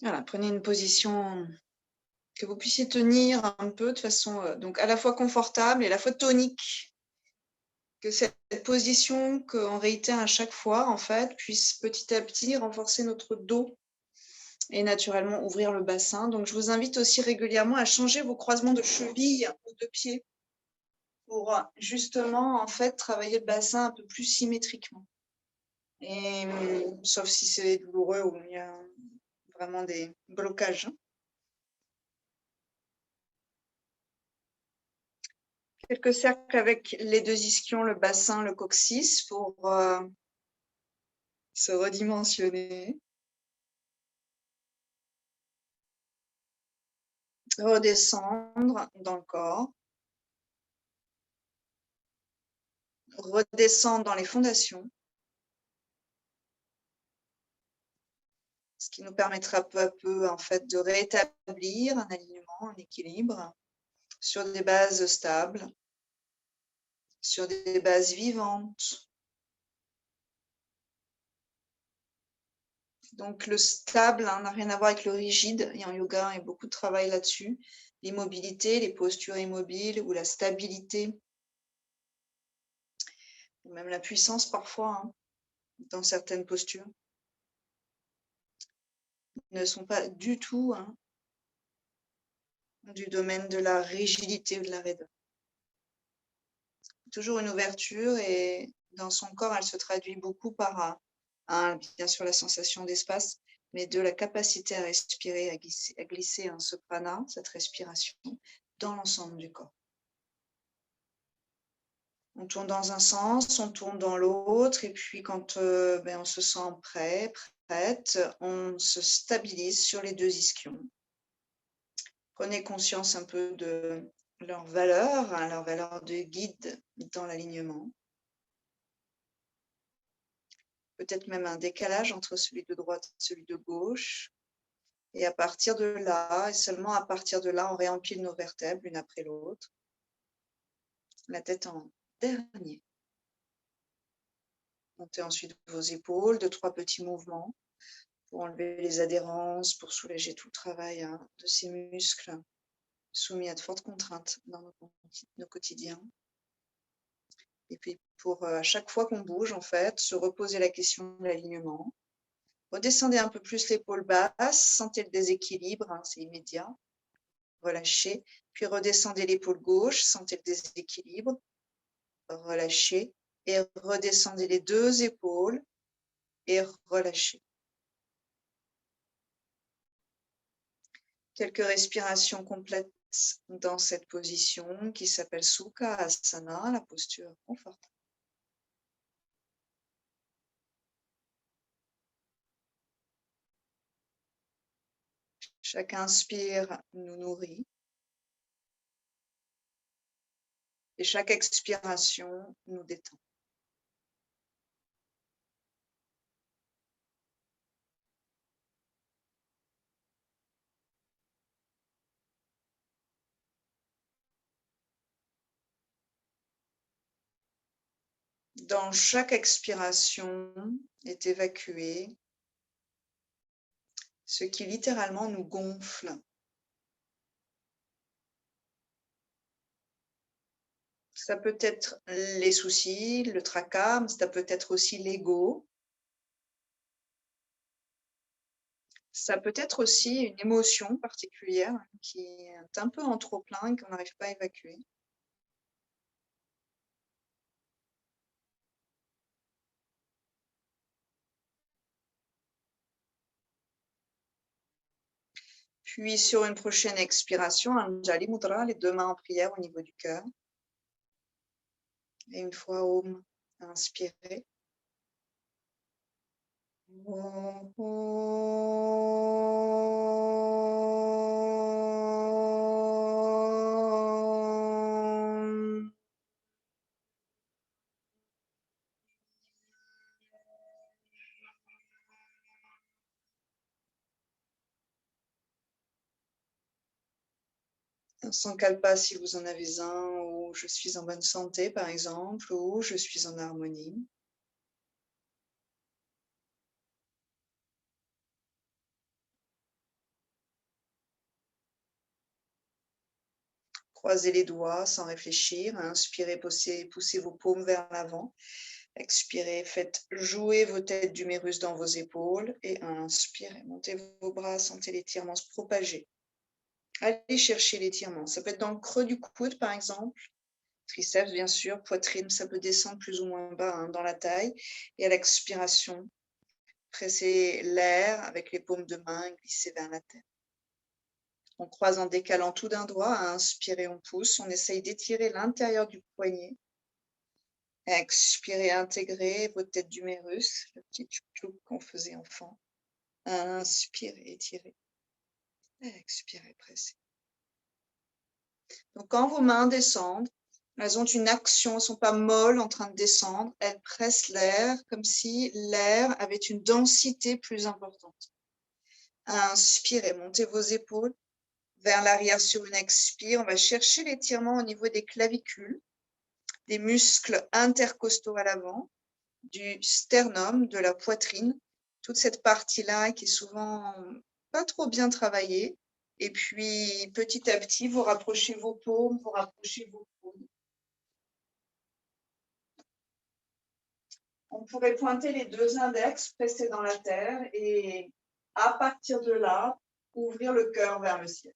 Voilà, prenez une position que vous puissiez tenir un peu de façon, donc à la fois confortable et à la fois tonique. Que cette position qu'on réitère à chaque fois, en fait, puisse petit à petit renforcer notre dos et naturellement ouvrir le bassin. Donc je vous invite aussi régulièrement à changer vos croisements de chevilles ou de pieds pour, justement, en fait, travailler le bassin un peu plus symétriquement et sauf si c'est douloureux ou il y a vraiment des blocages, hein. Quelques cercles avec les 2 ischions, le bassin, le coccyx pour, se redimensionner. Redescendre dans le corps. Redescendre dans les fondations. Ce qui nous permettra peu à peu, en fait, de rétablir un alignement, un équilibre sur des bases stables, sur des bases vivantes. Donc le stable, hein, n'a rien à voir avec le rigide et en yoga, il y a beaucoup de travail là-dessus. L'immobilité, les postures immobiles ou la stabilité, ou même la puissance parfois, hein, dans certaines postures, ne sont pas du tout, hein, du domaine de la rigidité ou de la raideur. Toujours une ouverture et dans son corps, elle se traduit beaucoup par, bien sûr la sensation d'espace, mais de la capacité à respirer, à glisser ce prana, cette respiration, dans l'ensemble du corps. On tourne dans un sens, on tourne dans l'autre et puis quand, on se sent prêt, prête, on se stabilise sur les 2 ischions. Prenez conscience un peu de leur valeur, hein, leur valeur de guide dans l'alignement. Peut-être même un décalage entre celui de droite et celui de gauche. Et à partir de là, et seulement à partir de là, on réempile nos vertèbres l'une après l'autre. La tête en dernier. Montez ensuite vos épaules de 3 petits mouvements pour enlever les adhérences, pour soulager tout le travail, hein, de ces muscles soumis à de fortes contraintes dans nos quotidiens. Et puis pour à chaque fois qu'on bouge, en fait, se reposer la question de l'alignement. Redescendez un peu plus l'épaule basse, sentez le déséquilibre, hein, c'est immédiat. Relâchez, puis redescendez l'épaule gauche, sentez le déséquilibre, relâchez et redescendez les 2 épaules et relâchez. Quelques respirations complètes dans cette position qui s'appelle Sukha Asana, la posture confortable. Chaque inspire nous nourrit et chaque expiration nous détend. Dans chaque expiration est évacué ce qui littéralement nous gonfle. Ça peut être les soucis, le tracas, mais ça peut être aussi l'ego. Ça peut être aussi une émotion particulière qui est un peu en trop-plein et qu'on n'arrive pas à évacuer. Puis sur une prochaine expiration, Anjali Mudra, les 2 mains en prière au niveau du cœur. Et une fois Om inspiré. Sankalpa si vous en avez un, ou je suis en bonne santé par exemple, ou je suis en harmonie. Croisez les doigts sans réfléchir. Inspirez, poussez vos paumes vers l'avant. Expirez, faites jouer vos têtes d'humérus dans vos épaules. Et inspirez, montez vos bras, sentez l'étirement se propager. Allez chercher l'étirement. Ça peut être dans le creux du coude, par exemple. Triceps, bien sûr. Poitrine, ça peut descendre plus ou moins bas hein, dans la taille. Et à l'expiration, pressez l'air avec les paumes de main, glissez vers la terre. On croise en décalant tout d'un doigt. À inspirer, on pousse. On essaye d'étirer l'intérieur du poignet. Expirez, intégrez votre tête d'humérus, le petit tchouk qu'on faisait enfant. Inspirez, étirez. Expirez, pressez. Donc, quand vos mains descendent, elles ont une action, elles ne sont pas molles en train de descendre, elles pressent l'air comme si l'air avait une densité plus importante. Inspirez, montez vos épaules vers l'arrière sur une expire. On va chercher l'étirement au niveau des clavicules, des muscles intercostaux à l'avant, du sternum, de la poitrine, toute cette partie-là qui est souvent pas trop bien travaillée. Et puis, petit à petit, vous rapprochez vos paumes, vous rapprochez vos coudes. On pourrait pointer les deux index pressés dans la terre et à partir de là, ouvrir le cœur vers le ciel.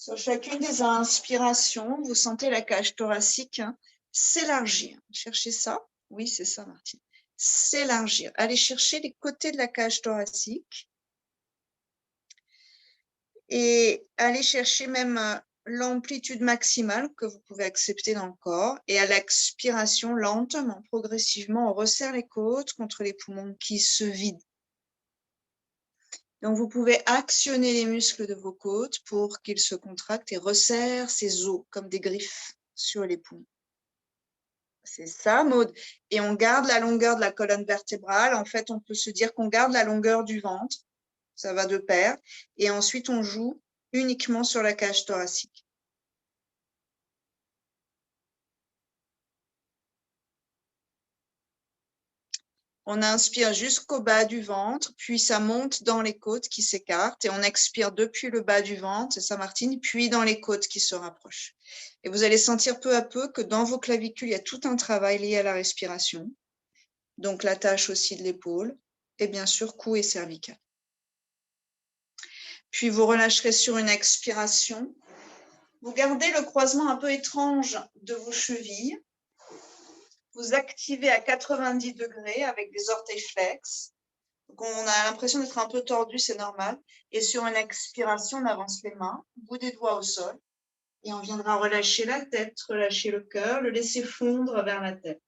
Sur chacune des inspirations, vous sentez la cage thoracique s'élargir. Cherchez ça. Oui, c'est ça, Martine. S'élargir. Allez chercher les côtés de la cage thoracique et allez chercher même l'amplitude maximale que vous pouvez accepter dans le corps. Et à l'expiration, lentement, progressivement, on resserre les côtes contre les poumons qui se vident. Donc, vous pouvez actionner les muscles de vos côtes pour qu'ils se contractent et resserrent ces os comme des griffes sur les poumons. C'est ça, Maud. Et on garde la longueur de la colonne vertébrale. En fait, on peut se dire qu'on garde la longueur du ventre. Ça va de pair. Et ensuite, on joue uniquement sur la cage thoracique. On inspire jusqu'au bas du ventre, puis ça monte dans les côtes qui s'écartent et on expire depuis le bas du ventre, c'est ça Martine, puis dans les côtes qui se rapprochent. Et vous allez sentir peu à peu que dans vos clavicules, il y a tout un travail lié à la respiration, donc la tâche aussi de l'épaule et bien sûr cou et cervical. Puis vous relâcherez sur une expiration. Vous gardez le croisement un peu étrange de vos chevilles. Vous activez à 90 degrés avec des orteils flex. Donc on a l'impression d'être un peu tordu, c'est normal. Et sur une expiration, on avance les mains, bout des doigts au sol. Et on viendra relâcher la tête, relâcher le cœur, le laisser fondre vers la tête.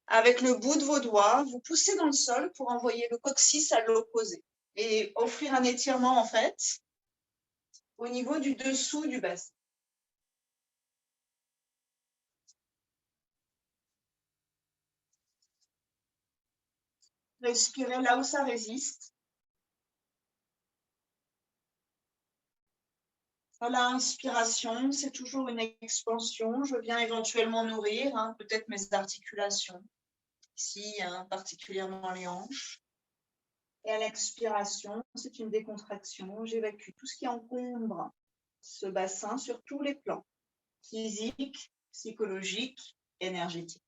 Avec le bout de vos doigts, vous poussez dans le sol pour envoyer le coccyx à l'opposé. Et offrir un étirement, en fait, au niveau du dessous du bassin. Respirez là où ça résiste. À l'inspiration, c'est toujours une expansion. Je viens éventuellement nourrir peut-être mes articulations, ici particulièrement les hanches. Et à l'expiration, c'est une décontraction. J'évacue tout ce qui encombre ce bassin sur tous les plans, physique, psychologique, énergétique.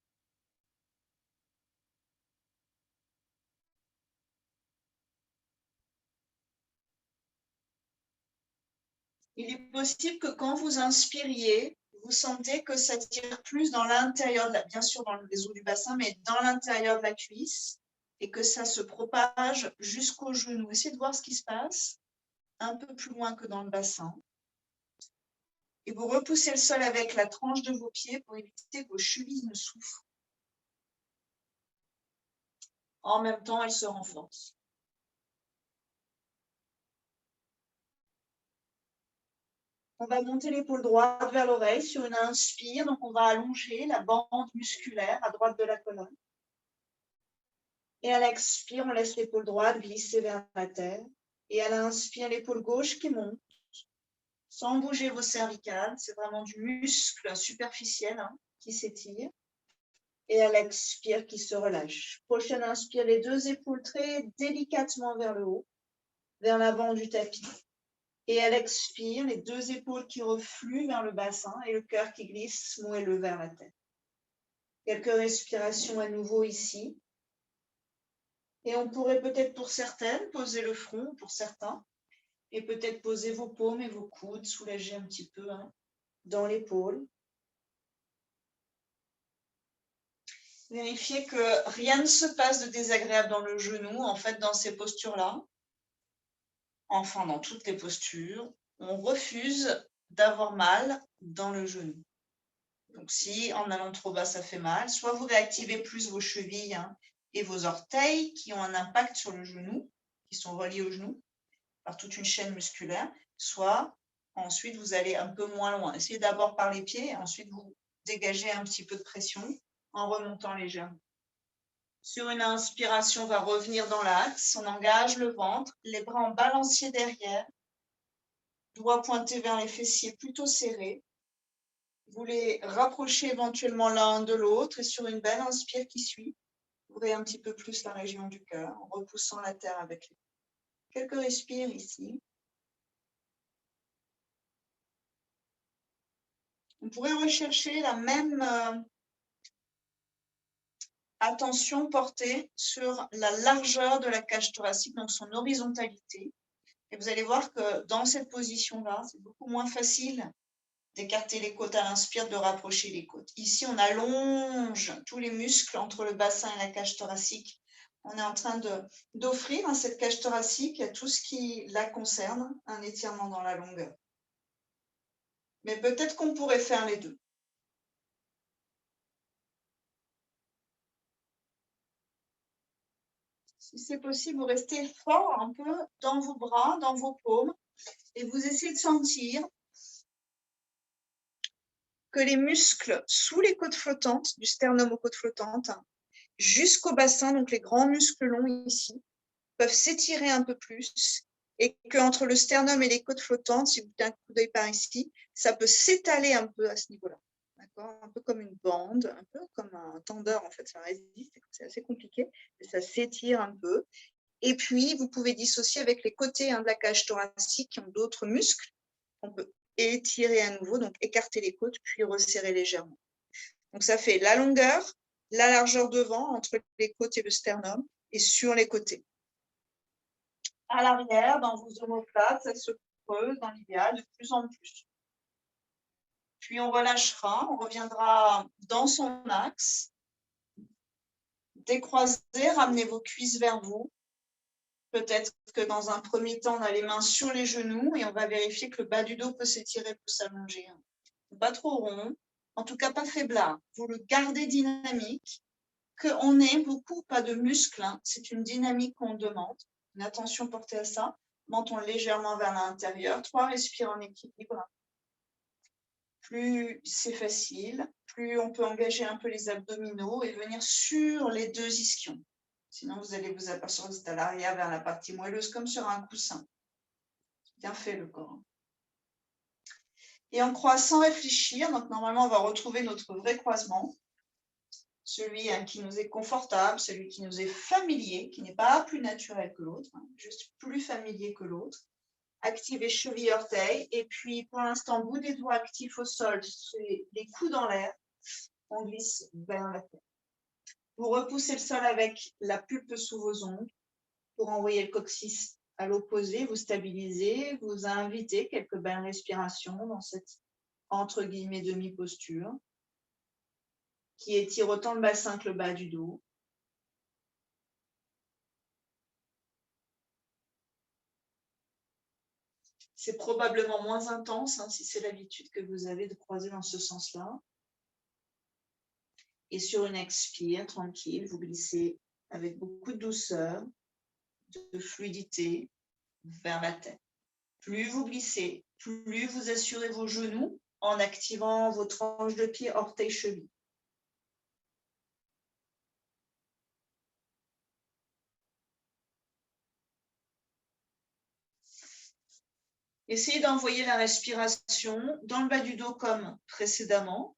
Il est possible que quand vous inspiriez, vous sentez que ça tire plus dans l'intérieur, bien sûr dans les os du bassin, mais dans l'intérieur de la cuisse et que ça se propage jusqu'au genou. Essayez de voir ce qui se passe un peu plus loin que dans le bassin. Et vous repoussez le sol avec la tranche de vos pieds pour éviter que vos chevilles ne souffrent. En même temps, elles se renforcent. On va monter l'épaule droite vers l'oreille sur une inspire. Donc, on va allonger la bande musculaire à droite de la colonne. Et à l'expire, on laisse l'épaule droite glisser vers la terre. Et à l'inspire, l'épaule gauche qui monte, sans bouger vos cervicales. C'est vraiment du muscle superficiel qui s'étire. Et à l'expire, qui se relâche. Prochaine inspire, les deux épaules très délicatement vers le haut, vers l'avant du tapis. Et à l'expire, les deux épaules qui refluent vers le bassin et le cœur qui glisse moelleux vers la tête. Quelques respirations à nouveau ici. Et on pourrait peut-être pour certaines poser le front, pour certains, et peut-être poser vos paumes et vos coudes, soulager un petit peu dans l'épaule. Vérifiez que rien ne se passe de désagréable dans le genou, en fait, dans ces postures-là. Enfin, dans toutes les postures, on refuse d'avoir mal dans le genou. Donc, si en allant trop bas, ça fait mal, soit vous réactivez plus vos chevilles et vos orteils qui ont un impact sur le genou, qui sont reliés au genou par toute une chaîne musculaire, soit ensuite vous allez un peu moins loin. Essayez d'abord par les pieds, ensuite vous dégagez un petit peu de pression en remontant légèrement. Sur une inspiration, on va revenir dans l'axe, on engage le ventre, les bras en balancier derrière, doigts pointés vers les fessiers plutôt serrés. Vous les rapprochez éventuellement l'un de l'autre et sur une belle inspire qui suit, ouvrez un petit peu plus la région du cœur en repoussant la terre avec les mains. Quelques respires ici. On pourrait rechercher la même attention portée sur la largeur de la cage thoracique, donc son horizontalité. Et vous allez voir que dans cette position-là, c'est beaucoup moins facile d'écarter les côtes à l'inspire, de rapprocher les côtes. Ici, on allonge tous les muscles entre le bassin et la cage thoracique. On est en train d'offrir à cette cage thoracique, à tout ce qui la concerne, un étirement dans la longueur. Mais peut-être qu'on pourrait faire les deux. Si c'est possible, vous restez fort un peu dans vos bras, dans vos paumes, et vous essayez de sentir que les muscles sous les côtes flottantes, du sternum aux côtes flottantes, jusqu'au bassin, donc les grands muscles longs ici, peuvent s'étirer un peu plus, et qu'entre le sternum et les côtes flottantes, si vous mettez un coup d'œil par ici, ça peut s'étaler un peu à ce niveau-là. Un peu comme une bande, un peu comme un tendeur, en fait, ça résiste, c'est assez compliqué, mais ça s'étire un peu. Et puis, vous pouvez dissocier avec les côtés de la cage thoracique qui ont d'autres muscles. On peut étirer à nouveau, donc écarter les côtes, puis resserrer légèrement. Donc, ça fait la longueur, la largeur devant, entre les côtes et le sternum, et sur les côtés. À l'arrière, dans vos omoplates, ça se creuse dans l'idéal de plus en plus. Puis, on relâchera, on reviendra dans son axe. Décroisez, ramenez vos cuisses vers vous. Peut-être que dans un premier temps, on a les mains sur les genoux et on va vérifier que le bas du dos peut s'étirer, peut s'allonger. Pas trop rond, en tout cas pas faiblard. Vous le gardez dynamique, qu'on ait beaucoup ou pas de muscles. C'est une dynamique qu'on demande. Une attention portée à ça. Menton légèrement vers l'intérieur. 3 respires en équilibre. Plus c'est facile, plus on peut engager un peu les abdominaux et venir sur les deux ischions. Sinon, vous allez vous apercevoir que vous êtes à l'arrière vers la partie moelleuse, comme sur un coussin. Bien fait le corps. Et on croise sans réfléchir. Donc, normalement, on va retrouver notre vrai croisement. Celui qui nous est confortable, celui qui nous est familier, qui n'est pas plus naturel que l'autre, juste plus familier que l'autre. Activez cheville, orteil. Et puis, pour l'instant, bout des doigts actifs au sol, les coudes en l'air. On glisse vers la tête. Vous repoussez le sol avec la pulpe sous vos ongles pour envoyer le coccyx à l'opposé, vous stabilisez, vous invitez quelques belles respirations dans cette entre guillemets demi-posture qui étire autant le bassin que le bas du dos. C'est probablement moins intense si c'est l'habitude que vous avez de croiser dans ce sens-là. Et sur une expire, tranquille, vous glissez avec beaucoup de douceur, de fluidité vers la tête. Plus vous glissez, plus vous assurez vos genoux en activant vos tranches de pied, orteils, chevilles. Essayez d'envoyer la respiration dans le bas du dos comme précédemment.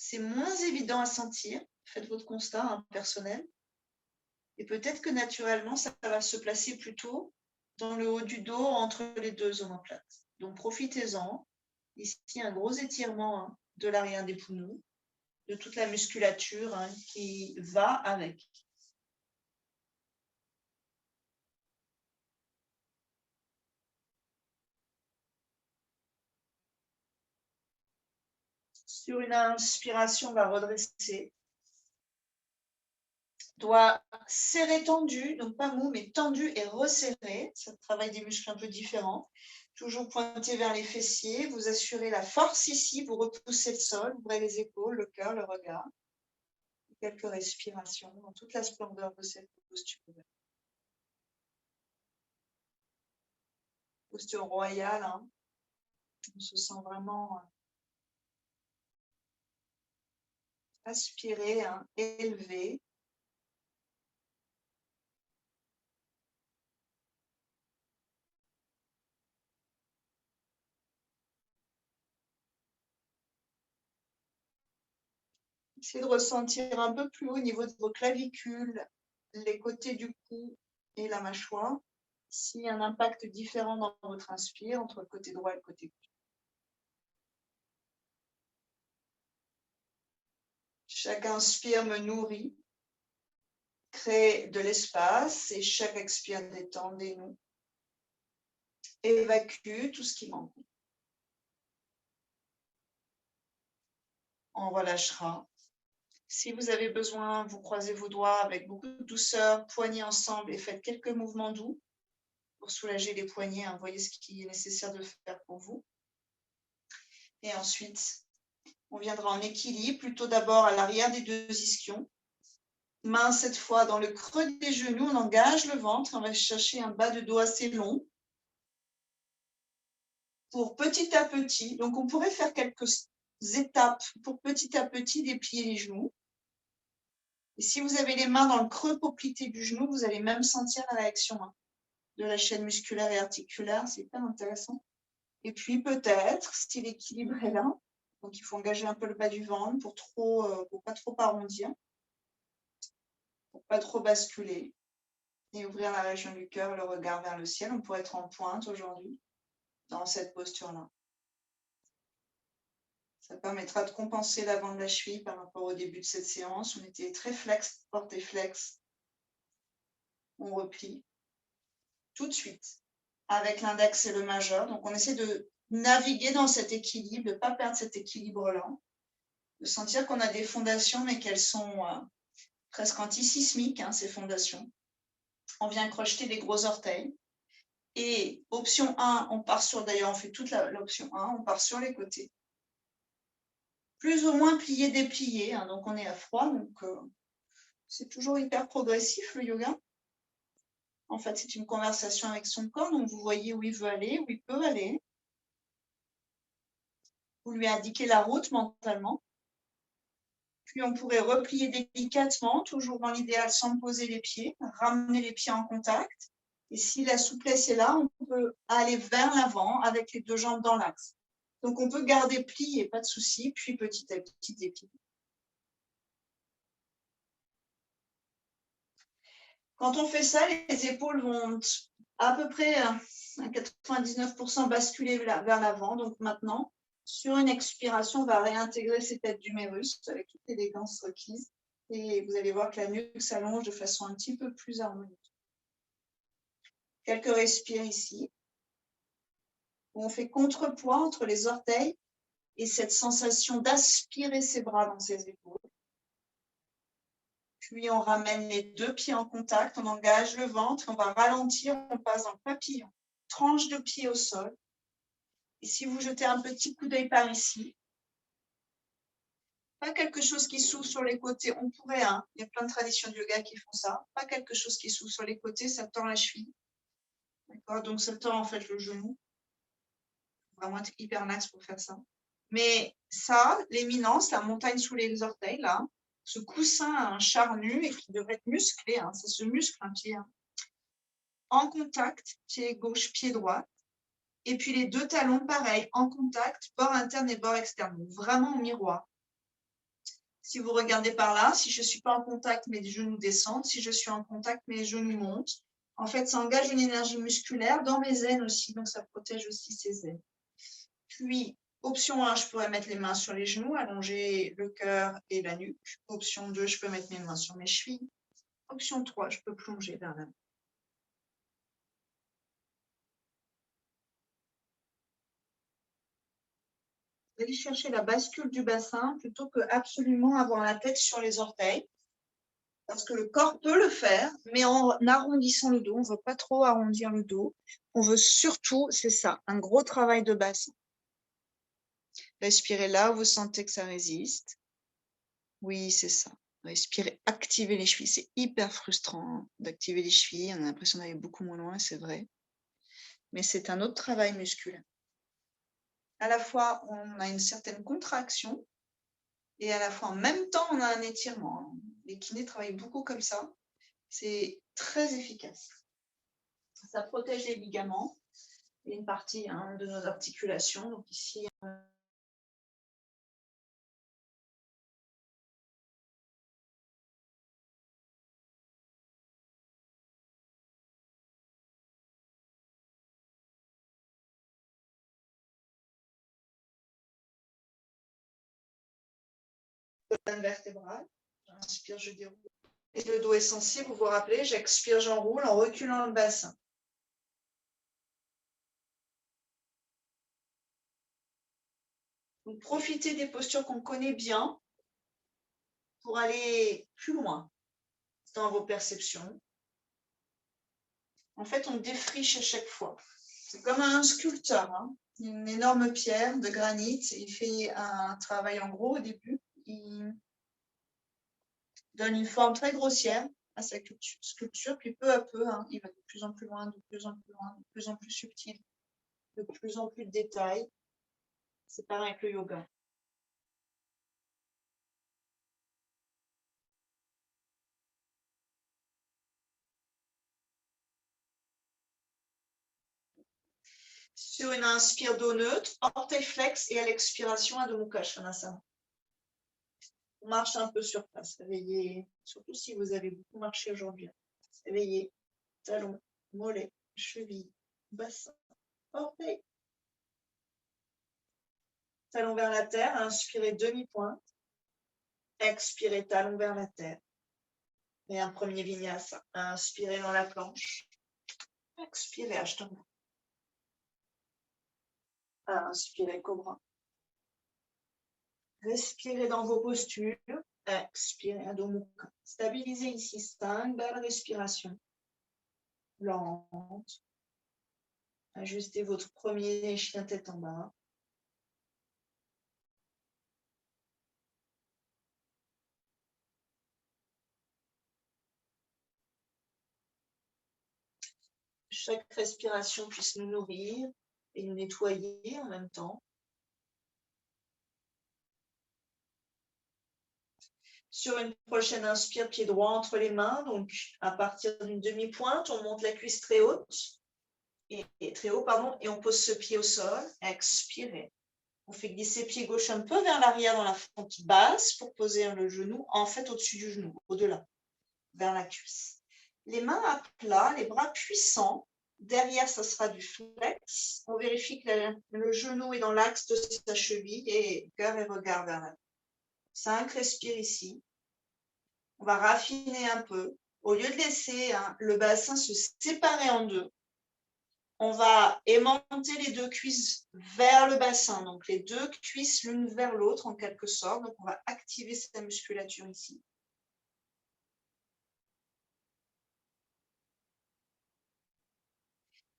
C'est moins évident à sentir, Faites votre constat personnel. Et peut-être que naturellement, ça va se placer plutôt dans le haut du dos, entre les deux omoplates. Donc, profitez-en. Ici, un gros étirement de l'arrière des poumons, de toute la musculature qui va avec. Sur une inspiration, on va redresser. Doigt serré, tendu, donc pas mou, mais tendu et resserré. Ça travaille des muscles un peu différents. Toujours pointé vers les fessiers. Vous assurez la force ici. Vous repoussez le sol. Ouvrez les épaules, le cœur, le regard. Quelques respirations dans toute la splendeur de cette posture. Posture royale. On se sent vraiment aspiré, élevé. Essayez de ressentir un peu plus haut au niveau de vos clavicules, les côtés du cou et la mâchoire. S'il y a un impact différent dans votre inspire entre le côté droit et le côté gauche. Chaque inspire me nourrit, crée de l'espace et chaque expire détend, dénoue, évacue tout ce qui manque. On relâchera. Si vous avez besoin, vous croisez vos doigts avec beaucoup de douceur, poignets ensemble et faites quelques mouvements doux pour soulager les poignets. Voyez ce qui est nécessaire de faire pour vous. Et ensuite, on viendra en équilibre, plutôt d'abord à l'arrière des deux ischions. Main cette fois dans le creux des genoux, on engage le ventre, on va chercher un bas de dos assez long. Pour petit à petit, donc on pourrait faire quelques étapes pour petit à petit déplier les genoux. Et si vous avez les mains dans le creux poplité du genou, vous allez même sentir la réaction de la chaîne musculaire et articulaire, c'est hyper intéressant. Et puis peut-être, si l'équilibre est là, donc il faut engager un peu le bas du ventre pour pas trop arrondir, pour pas trop basculer, et ouvrir la région du cœur, le regard vers le ciel. On pourrait être en pointe aujourd'hui, dans cette posture-là. Ça permettra de compenser l'avant de la cheville par rapport au début de cette séance. On était très flex, porté flex. On replie tout de suite avec l'index et le majeur. Donc, on essaie de naviguer dans cet équilibre, de ne pas perdre cet équilibre-là, de sentir qu'on a des fondations, mais qu'elles sont presque antisismiques, ces fondations. On vient crocheter les gros orteils. Et option 1, on part sur, d'ailleurs, on fait toute l'option 1, on part sur les côtés. Plus ou moins plié, déplié, donc on est à froid, donc c'est toujours hyper progressif le yoga. En fait, c'est une conversation avec son corps, donc vous voyez où il veut aller, où il peut aller. Vous lui indiquez la route mentalement. Puis on pourrait replier délicatement, toujours dans l'idéal sans poser les pieds, ramener les pieds en contact. Et si la souplesse est là, on peut aller vers l'avant avec les deux jambes dans l'axe. Donc on peut garder plié, pas de souci, puis petit à petit déplier. Quand on fait ça, les épaules vont à peu près à 99% basculer vers l'avant. Donc maintenant, sur une expiration, on va réintégrer ces têtes d'humérus avec toute l'élégance requise. Et vous allez voir que la nuque s'allonge de façon un petit peu plus harmonieuse. Quelques respires ici. On fait contrepoids entre les orteils et cette sensation d'aspirer ses bras dans ses épaules. Puis on ramène les deux pieds en contact, on engage le ventre, on va ralentir, on passe en papillon. Tranche de pied au sol. Et si vous jetez un petit coup d'œil par ici, pas quelque chose qui s'ouvre sur les côtés, on pourrait, il y a plein de traditions de yoga qui font ça, pas quelque chose qui s'ouvre sur les côtés, ça tend la cheville. D'accord, donc ça tend en fait le genou. Il faut vraiment être hyper lax pour faire ça. Mais ça, l'éminence, la montagne sous les orteils, là, ce coussin charnu et qui devrait être musclé, ça se muscle un pied. En contact, pied gauche, pied droit. Et puis les deux talons, pareil, en contact, bord interne et bord externe. Donc vraiment au miroir. Si vous regardez par là, si je ne suis pas en contact, mes genoux descendent. Si je suis en contact, mes genoux montent. En fait, ça engage une énergie musculaire dans mes aines aussi, donc ça protège aussi ces aines. Puis, option 1, je pourrais mettre les mains sur les genoux, allonger le cœur et la nuque. Option 2, je peux mettre mes mains sur mes chevilles. Option 3, je peux plonger vers l'avant. Allez chercher la bascule du bassin plutôt que absolument avoir la tête sur les orteils. Parce que le corps peut le faire, mais en arrondissant le dos. On ne veut pas trop arrondir le dos. On veut surtout, c'est ça, un gros travail de bassin. Respirez là où vous sentez que ça résiste. Oui, c'est ça. Respirez, activez les chevilles. C'est hyper frustrant d'activer les chevilles. On a l'impression d'aller beaucoup moins loin, c'est vrai. Mais c'est un autre travail musculaire. À la fois, on a une certaine contraction et à la fois, en même temps, on a un étirement. Les kinés travaillent beaucoup comme ça. C'est très efficace. Ça protège les ligaments et une partie de nos articulations. Donc ici, colonne vertébrale. J'inspire, je déroule. Et le dos est sensible, vous vous rappelez, j'expire, j'enroule en reculant le bassin. Donc, profitez des postures qu'on connaît bien pour aller plus loin dans vos perceptions. En fait, on défriche à chaque fois. C'est comme un sculpteur, hein. Une énorme pierre de granit. Il fait un travail en gros au début. Il donne une forme très grossière à sa sculpture, puis peu à peu, il va de plus en plus loin, de plus en plus loin, de plus en plus subtil, de plus en plus de détails. C'est pareil avec le yoga. Sur une inspire dos neutre, orteil flex et à l'expiration, Adho Mukha Svanasana. On marche un peu sur place, réveillez, surtout si vous avez beaucoup marché aujourd'hui. Réveillez, talons, mollets, chevilles, bassin, orteil. Talons vers la terre, inspirez demi-pointe. Expirez, talons vers la terre. Et un premier vinyasa. Inspirez dans la planche. Expirez, Ashtanga. Inspirez, cobra. Respirez dans vos postures. Expirez, Adho Mukha. Stabilisez ici 5 belles respirations. Lentes. Ajustez votre premier chien tête en bas. Chaque respiration puisse nous nourrir et nous nettoyer en même temps. Sur une prochaine inspire, pied droit entre les mains. Donc, à partir d'une demi-pointe, on monte la cuisse très haute. Et très haut, pardon. Et on pose ce pied au sol. Expirez. On fait glisser pied gauche un peu vers l'arrière dans la fente basse pour poser le genou, en fait, au-dessus du genou, au-delà, vers la cuisse. Les mains à plat, les bras puissants. Derrière, ça sera du flex. On vérifie que le genou est dans l'axe de sa cheville et cœur et regard vers l'avant. 5, respire ici. On va raffiner un peu. Au lieu de laisser le bassin se séparer en deux, on va aimanter les deux cuisses vers le bassin. Donc, les deux cuisses l'une vers l'autre en quelque sorte. Donc, on va activer cette musculature ici.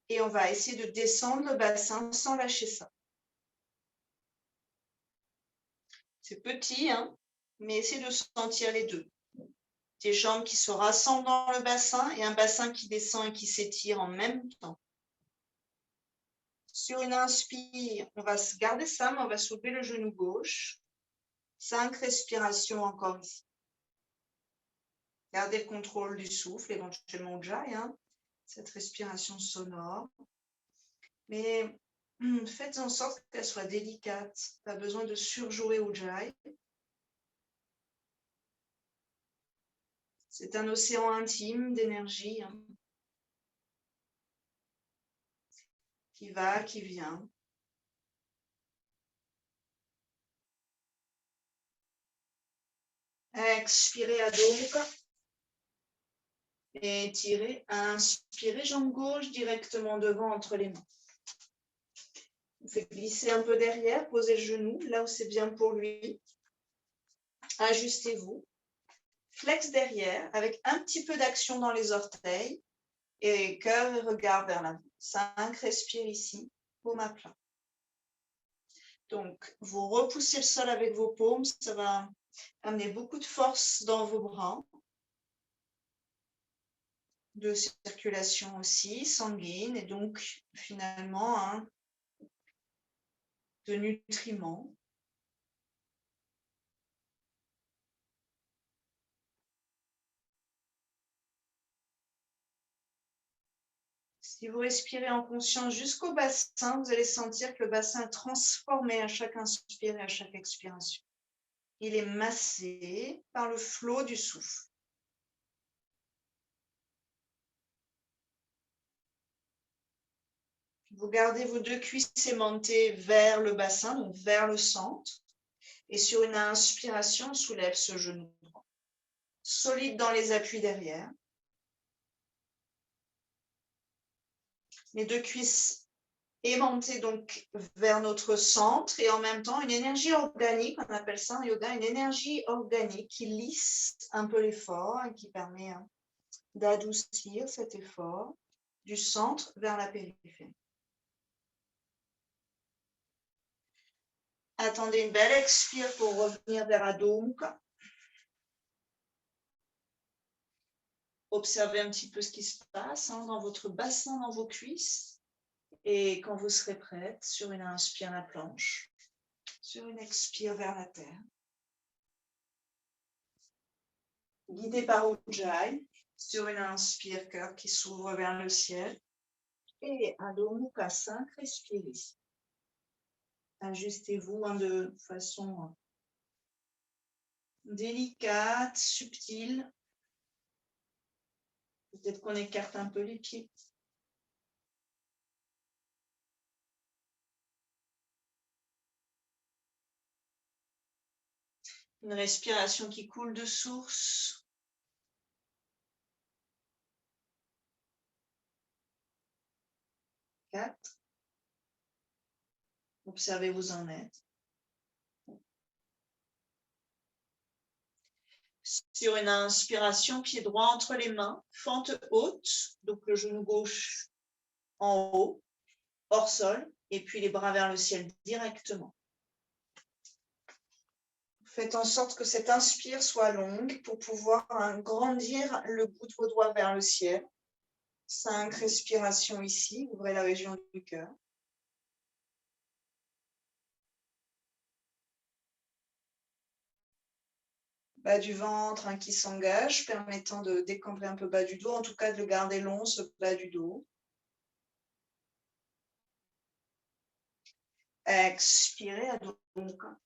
Et on va essayer de descendre le bassin sans lâcher ça. C'est petit, mais essayez de sentir les deux. Des jambes qui se rassemblent dans le bassin et un bassin qui descend et qui s'étire en même temps. Sur une inspire, on va se garder ça, mais on va soulever le genou gauche. 5 respirations encore ici. Gardez le contrôle du souffle, éventuellement Ujjayi, cette respiration sonore. Mais faites en sorte qu'elle soit délicate. Pas besoin de surjouer Ujjayi. C'est un océan intime d'énergie hein, qui va, qui vient. Expirez Adho Mukha. Et étirez. Inspirez, jambe gauche directement devant entre les mains. Vous faites glisser un peu derrière, posez le genou là où c'est bien pour lui. Ajustez-vous. Flex derrière avec un petit peu d'action dans les orteils. Et cœur et regard vers l'avant. 5, respire ici, paume à plat. Donc, vous repoussez le sol avec vos paumes, ça va amener beaucoup de force dans vos bras. De circulation aussi, sanguine, et donc finalement, hein, de nutriments. Si vous respirez en conscience jusqu'au bassin, vous allez sentir que le bassin est transformé à chaque inspire et à chaque expiration. Il est massé par le flot du souffle. Vous gardez vos deux cuisses aimantées vers le bassin, donc vers le centre. Et sur une inspiration, on soulève ce genou droit. Solide dans les appuis derrière. Les deux cuisses aimantées donc vers notre centre et en même temps une énergie organique, on appelle ça en yoga une énergie organique qui lisse un peu l'effort et qui permet d'adoucir cet effort du centre vers la périphérie. Attendez une belle expire pour revenir vers Adho Mukha. Observez un petit peu ce qui se passe dans votre bassin, dans vos cuisses. Et quand vous serez prête, sur une inspire la planche, sur une expire vers la terre. Guidé par Ujjayi, sur une inspire, cœur qui s'ouvre vers le ciel. Et Adho Mukha 5, respirez. Ajustez-vous de façon délicate, subtile. Peut-être qu'on écarte un peu les pieds. Une respiration qui coule de source. Quatre. Observez où vous en êtes. Sur une inspiration, pied droit entre les mains, fente haute, donc le genou gauche en haut, hors sol, et puis les bras vers le ciel directement. Faites en sorte que cette inspire soit longue pour pouvoir grandir le bout de vos doigts vers le ciel. 5 respirations ici, ouvrez la région du cœur. Bas du ventre qui s'engage, permettant de décambrer un peu bas du dos, en tout cas de le garder long, ce bas du dos. Expirez, Adho Mukha.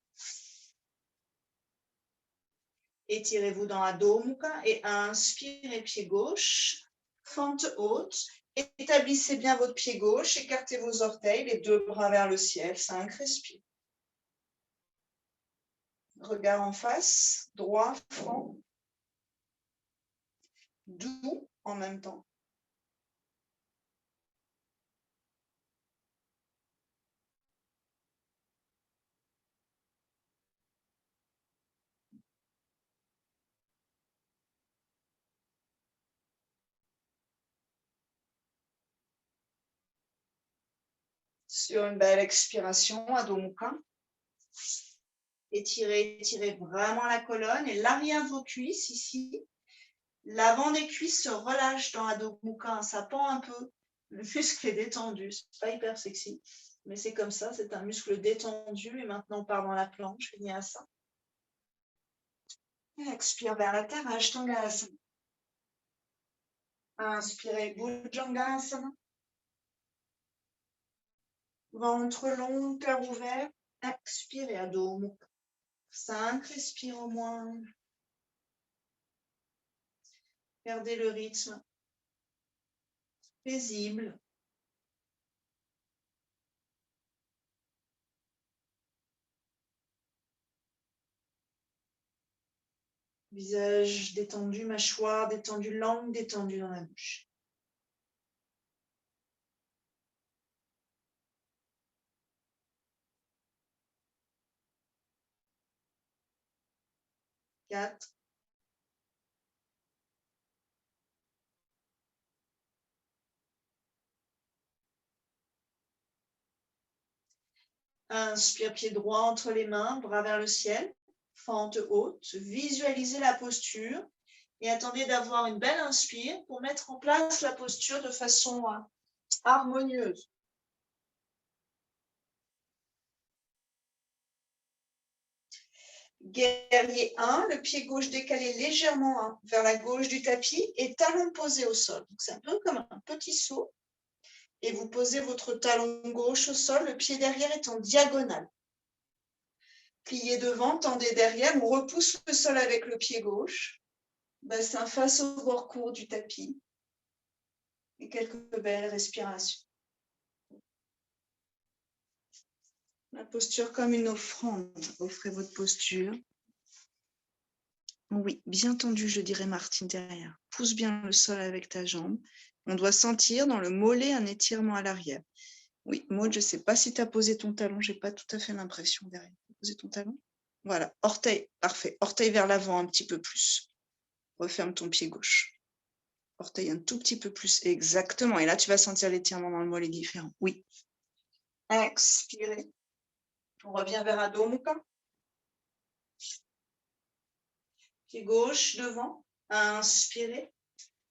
Étirez-vous dans Adho Mukha et inspirez pied gauche, fente haute. Établissez bien votre pied gauche, écartez vos orteils, les deux bras vers le ciel, 5 respire. Regard en face, droit, franc, doux en même temps. Sur une belle expiration, Adho Mukha. Étirez, étirez vraiment la colonne et l'arrière de vos cuisses ici. L'avant des cuisses se relâche dans Adho Mukha, ça pend un peu. Le muscle est détendu, c'est pas hyper sexy, mais c'est comme ça, c'est un muscle détendu. Et maintenant, on part dans la planche, Vinyasa. Expire vers la terre, Ashtangasana. Inspirez, Bhujangasana. Ventre long, cœur ouvert. Expirez, Adho Mukha. 5 respire au moins. Gardez le rythme paisible. Visage détendu, mâchoire détendue, langue détendue dans la bouche. 4. Inspire, pied droit entre les mains, bras vers le ciel, fente haute. Visualisez la posture et attendez d'avoir une belle inspire pour mettre en place la posture de façon harmonieuse. Guerrier 1, le pied gauche décalé légèrement vers la gauche du tapis et talon posé au sol. C'est un peu comme un petit saut. Et vous posez votre talon gauche au sol, le pied derrière est en diagonale. Pliez devant, tendez derrière, on repousse le sol avec le pied gauche. Bassin face au bord court du tapis. Et quelques belles respirations. La posture comme une offrande. Offrez votre posture. Oui, bien tendu, je dirais Martine derrière. Pousse bien le sol avec ta jambe. On doit sentir dans le mollet un étirement à l'arrière. Oui, Maud, je ne sais pas si tu as posé ton talon. Je n'ai pas tout à fait l'impression derrière. Tu as posé ton talon? Voilà, orteil, parfait. Orteil vers l'avant un petit peu plus. Referme ton pied gauche. Orteil un tout petit peu plus. Exactement. Et là, tu vas sentir l'étirement dans le mollet différent. Oui. Expirez. On revient vers Adho Mukha. Pied gauche devant. Inspirez.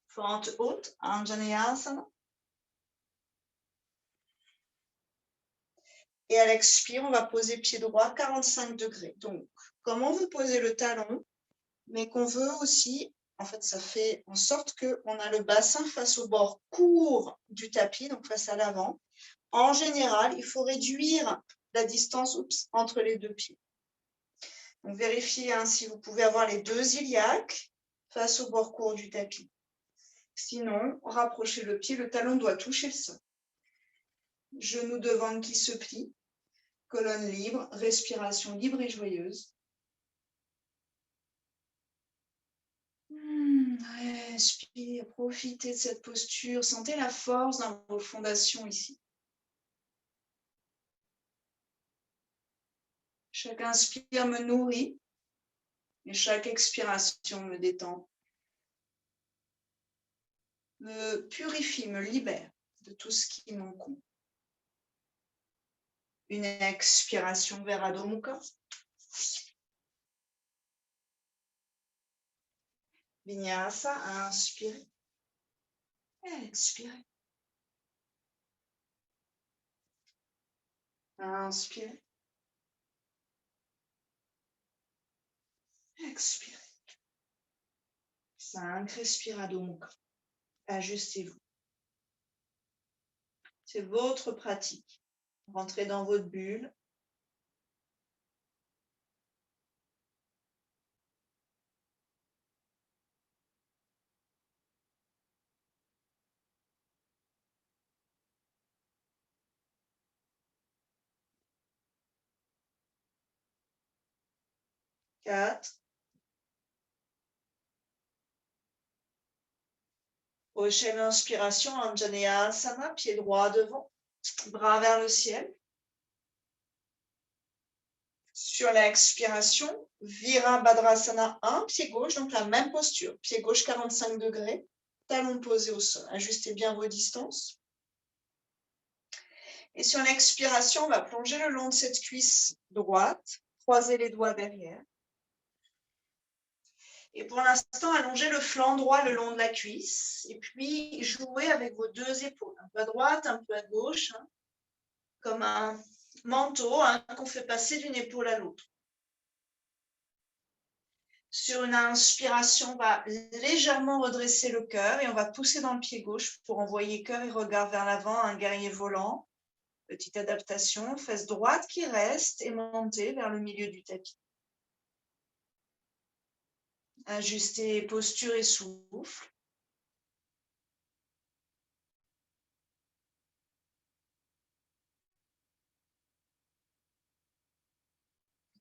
Fente haute. Anjaneyasana. Et à l'expire, on va poser pied droit 45 degrés. Donc, comme on veut poser le talon, mais qu'on veut aussi, en fait, ça fait en sorte qu'on a le bassin face au bord court du tapis, donc face à l'avant. En général, il faut réduire la distance entre les deux pieds. Donc, vérifiez si vous pouvez avoir les deux iliaques face au bord court du tapis. Sinon, rapprochez le pied, le talon doit toucher le sol. Genou devant qui se plie. Colonne libre, respiration libre et joyeuse. Respire, profitez de cette posture. Sentez la force dans vos fondations ici. Chaque inspire me nourrit et chaque expiration me détend. Me purifie, me libère de tout ce qui m'encombre. Une expiration vers Adho Mukha. Vinyasa, inspirez. Expirez. Inspirez. Expirez. 5, respire Adho Mukha. Ajustez-vous. C'est votre pratique. Rentrez dans votre bulle. Quatre. Prochaine inspiration, Anjaneyasana, pied droit devant, bras vers le ciel. Sur l'expiration, Virabhadrasana 1, pied gauche, donc la même posture. Pied gauche 45 degrés, talon posé au sol. Ajustez bien vos distances. Et sur l'expiration, on va plonger le long de cette cuisse droite, croiser les doigts derrière. Et pour l'instant, allongez le flanc droit le long de la cuisse. Et puis, jouez avec vos deux épaules. Un peu à droite, un peu à gauche. Comme un manteau qu'on fait passer d'une épaule à l'autre. Sur une inspiration, on va légèrement redresser le cœur et on va pousser dans le pied gauche pour envoyer cœur et regard vers l'avant, un guerrier volant. Petite adaptation, fesse droite qui reste et montez vers le milieu du tapis. Ajustez posture et souffle.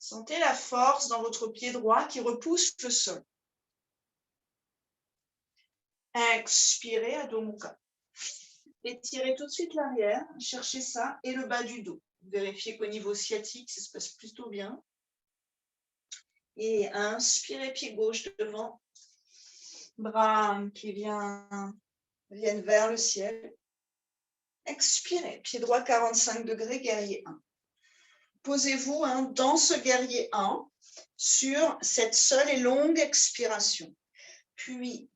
Sentez la force dans votre pied droit qui repousse le sol. Expirez, Adho Mukha. Étirez tout de suite l'arrière, cherchez ça, et le bas du dos. Vérifiez qu'au niveau sciatique, ça se passe plutôt bien. Et inspirez, pied gauche devant. Bras qui viennent vers le ciel. Expirez, pied droit 45 degrés, guerrier 1. Posez-vous dans ce guerrier 1 sur cette seule et longue expiration. Puis,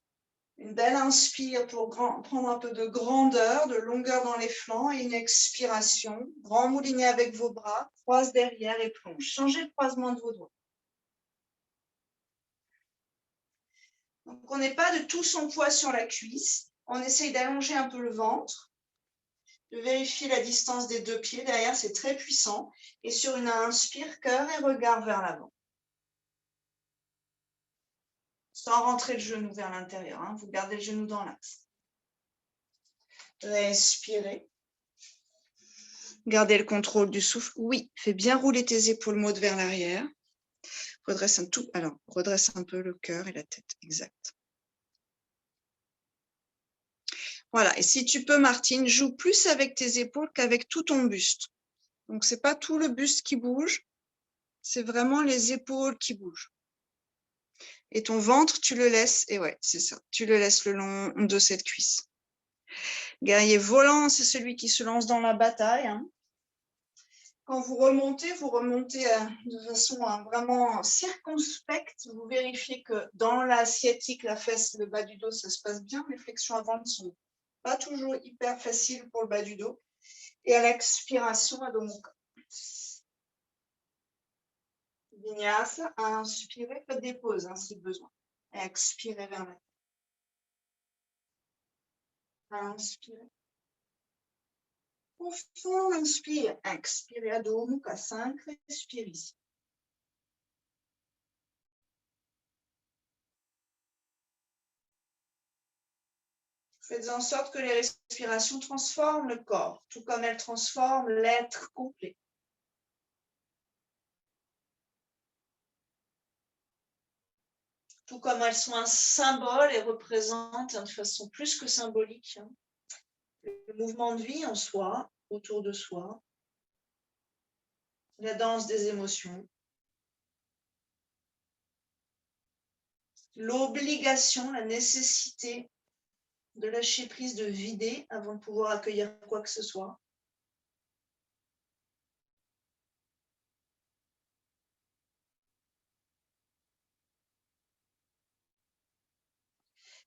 une belle inspire pour prendre un peu de grandeur, de longueur dans les flancs et une expiration. Grand moulinet avec vos bras, croise derrière et plonge. Changez le croisement de vos doigts. Donc, on n'est pas de tout son poids sur la cuisse. On essaye d'allonger un peu le ventre, de vérifier la distance des deux pieds. Derrière, c'est très puissant. Et sur une inspire, cœur et regard vers l'avant. Sans rentrer le genou vers l'intérieur. Vous gardez le genou dans l'axe. Respirez. Gardez le contrôle du souffle. Oui, fais bien rouler tes épaules maudes vers l'arrière. Redresse un peu le cœur et la tête. Exact. Voilà. Et si tu peux, Martine, joue plus avec tes épaules qu'avec tout ton buste. Donc, c'est pas tout le buste qui bouge. C'est vraiment les épaules qui bougent. Et ton ventre, tu le laisses. Et ouais, c'est ça. Tu le laisses le long de cette cuisse. Guerrier volant, c'est celui qui se lance dans la bataille. Quand vous remontez de façon vraiment circonspecte. Vous vérifiez que dans la sciatique, la fesse, le bas du dos, ça se passe bien. Les flexions avant ne sont pas toujours hyper faciles pour le bas du dos. Et à l'expiration, Adho Mukha. Vinyasa, inspirez, faites des pauses si besoin. Expirez vers la tête. Inspirez. Profond, inspire. Expirez, Adho Mukha 5, respire ici. Faites en sorte que les respirations transforment le corps, tout comme elles transforment l'être complet. Tout comme elles sont un symbole et représentent de façon plus que symbolique le mouvement de vie en soi, autour de soi, la danse des émotions, l'obligation, la nécessité de lâcher prise, de vider avant de pouvoir accueillir quoi que ce soit.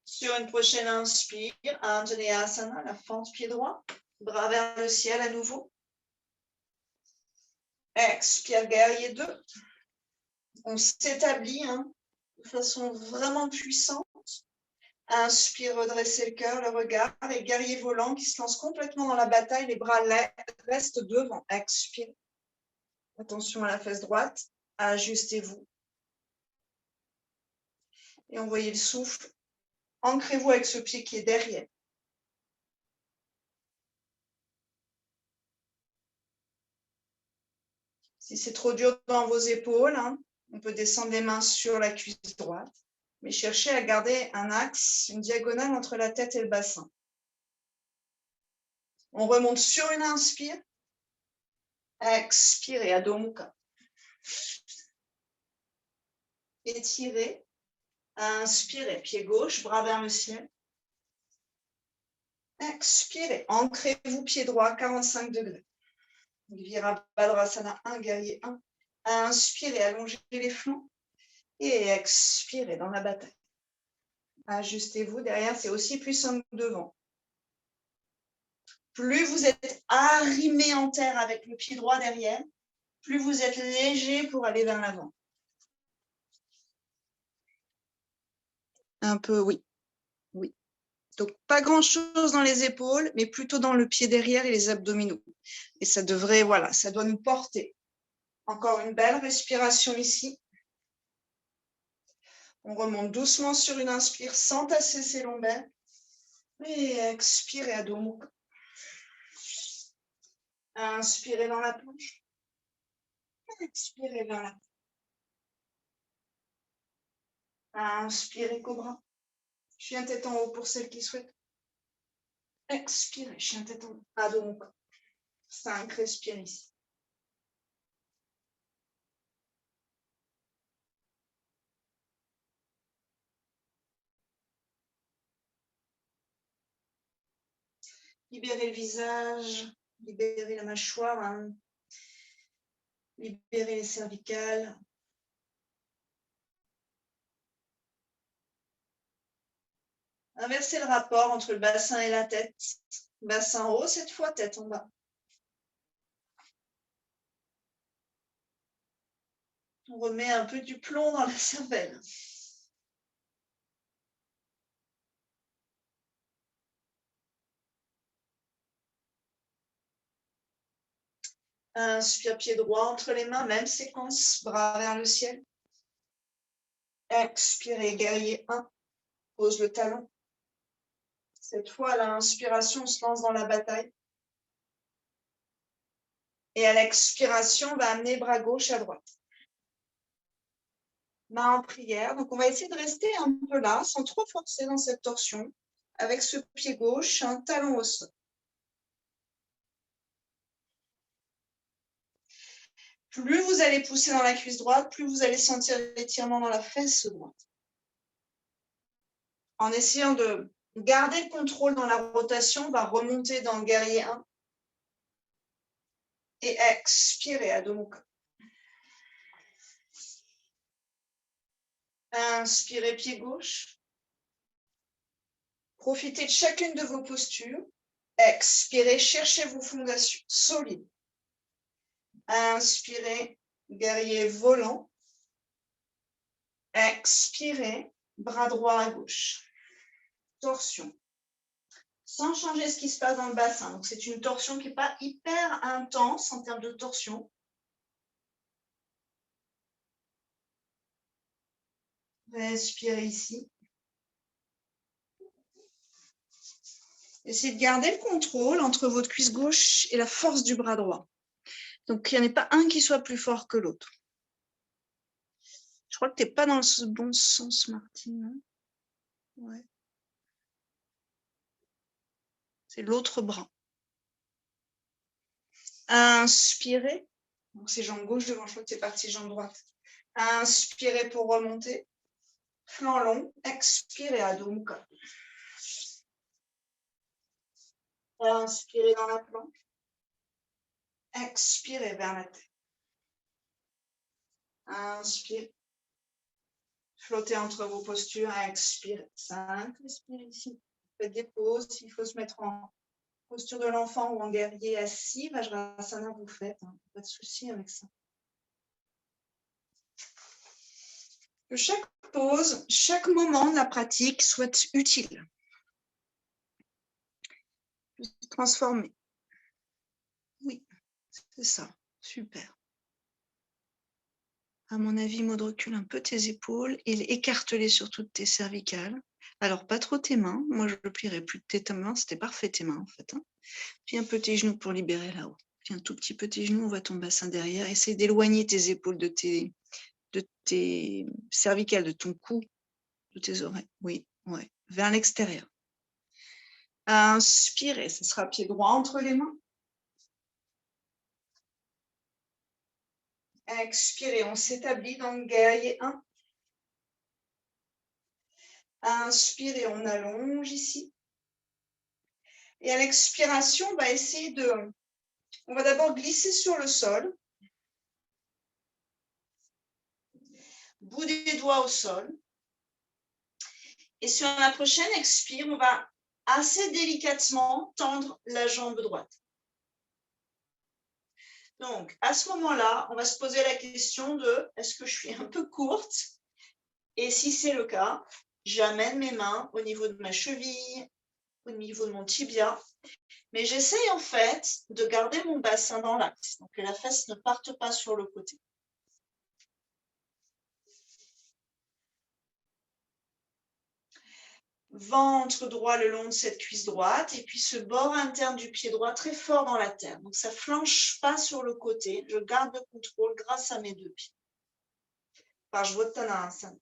Sur une prochaine inspire, Anjaneyasana, la fente pied droit, bras vers le ciel à nouveau. Expire, guerrier 2. On s'établit de façon vraiment puissante. Inspire, redresser le cœur, le regard, et guerrier volant qui se lance complètement dans la bataille, les bras restent devant. Expire. Attention à la fesse droite, ajustez-vous. Et envoyez le souffle. Ancrez-vous avec ce pied qui est derrière. Si c'est trop dur dans vos épaules, on peut descendre les mains sur la cuisse droite, mais cherchez à garder un axe, une diagonale entre la tête et le bassin. On remonte sur une inspire. Expirez, Adho Mukha. Étirez. Inspirez, pied gauche, bras vers le ciel. Expirez, ancrez-vous, pied droit, 45 degrés. Virabhadrasana 1, guerrier 1. Inspirez, allongez les flancs. Et expirez dans la bataille. Ajustez-vous, derrière, c'est aussi puissant que devant. Plus vous êtes arrimé en terre avec le pied droit derrière, plus vous êtes léger pour aller vers l'avant. Un peu, oui. Oui. Donc, pas grand-chose dans les épaules, mais plutôt dans le pied derrière et les abdominaux. Et ça devrait, voilà, ça doit nous porter. Encore une belle respiration ici. On remonte doucement sur une inspire sans tasser ses lombaires. Et expirez, Adho Mukha. Inspirez dans la planche. Expirez vers la tête. Inspirez, cobra. Chien tête en haut pour celles qui souhaitent. Expirez, chien tête en haut. Adho Mukha. 5, respire ici. Libérez le visage, libérez la mâchoire, hein. Libérez les cervicales. Inversez le rapport entre le bassin et la tête. Bassin en haut, cette fois, tête en bas. On remet un peu du plomb dans la cervelle. Inspire, pied droit entre les mains, même séquence, bras vers le ciel. Expirez, guerrier 1. Pose le talon. Cette fois, à l'inspiration, on se lance dans la bataille. Et à l'expiration, on va amener bras gauche à droite. Main en prière. Donc, on va essayer de rester un peu là, sans trop forcer dans cette torsion, avec ce pied gauche, un talon au sol. Plus vous allez pousser dans la cuisse droite, plus vous allez sentir l'étirement dans la fesse droite. En essayant de garder le contrôle dans la rotation, on va remonter dans le guerrier 1. Et expirer, Adho Mukha. Inspirez, pied gauche. Profitez de chacune de vos postures. Expirez, cherchez vos fondations solides. Inspirez, guerrier volant. Expirez, bras droit à gauche. Torsion. Sans changer ce qui se passe dans le bassin. Donc, c'est une torsion qui n'est pas hyper intense en termes de torsion. Respirez ici. Essayez de garder le contrôle entre votre cuisse gauche et la force du bras droit. Donc, il n'y en a pas un qui soit plus fort que l'autre. Je crois que tu n'es pas dans le bon sens, Martine. Ouais. C'est l'autre bras. Inspirez. Donc, c'est jambe gauche devant, je crois que c'est parti jambe droite. Inspirez pour remonter. Flanc long. Expirez, Adho Mukha. Inspirez dans la planche. Expirez vers la tête. Inspirez. Flottez entre vos postures. Expirez. 5. Respirez ici. Faites des pauses. S'il faut se mettre en posture de l'enfant ou en guerrier assis, Vajrasana, vous faites. Hein. Pas de souci avec ça. Que chaque pause, chaque moment de la pratique soit utile. Transformer. Oui, c'est ça. Super. À mon avis, mot de recul un peu tes épaules et écarte-les sur toutes tes cervicales. Alors, pas trop tes mains. Moi, je ne plierai plus de tes mains. C'était parfait tes mains, en fait. Hein. Puis un peu tes genoux pour libérer là-haut. Puis un tout petit peu tes genoux, on voit ton bassin derrière. Essaye d'éloigner tes épaules de tes cervicales, de ton cou, de tes oreilles. Oui, ouais, vers l'extérieur. Inspirez, ce sera pied droit entre les mains. Expirez, on s'établit dans le guerrier 1. Inspirez, on allonge ici. Et à l'expiration, on va essayer de... On va d'abord glisser sur le sol. Bout des doigts au sol. Et sur la prochaine expire, on va assez délicatement tendre la jambe droite. Donc, à ce moment-là, on va se poser la question de est-ce que je suis un peu courte? Et si c'est le cas, j'amène mes mains au niveau de ma cheville, au niveau de mon tibia. Mais j'essaye en fait de garder mon bassin dans l'axe, donc que la fesse ne parte pas sur le côté. Ventre droit le long de cette cuisse droite et puis ce bord interne du pied droit très fort dans la terre. Donc ça ne flanche pas sur le côté, je garde le contrôle grâce à mes deux pieds. Parshvottanasana.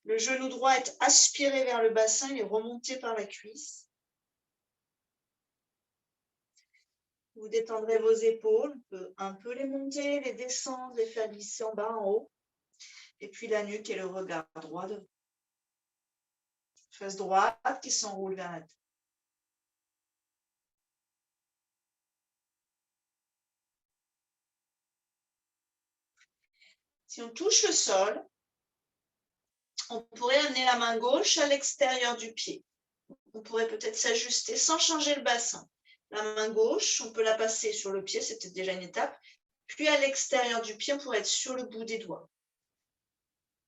Le genou droit est aspiré vers le bassin, il est remonté par la cuisse. Vous détendrez vos épaules, on peut un peu les monter, les descendre, les faire glisser en bas, en haut. Et puis la nuque et le regard droit devant. Face droite qui s'enroule vers la tête. Si on touche le sol, on pourrait amener la main gauche à l'extérieur du pied. On pourrait peut-être s'ajuster sans changer le bassin. La main gauche, on peut la passer sur le pied, c'était déjà une étape. Puis à l'extérieur du pied, on pourrait être sur le bout des doigts.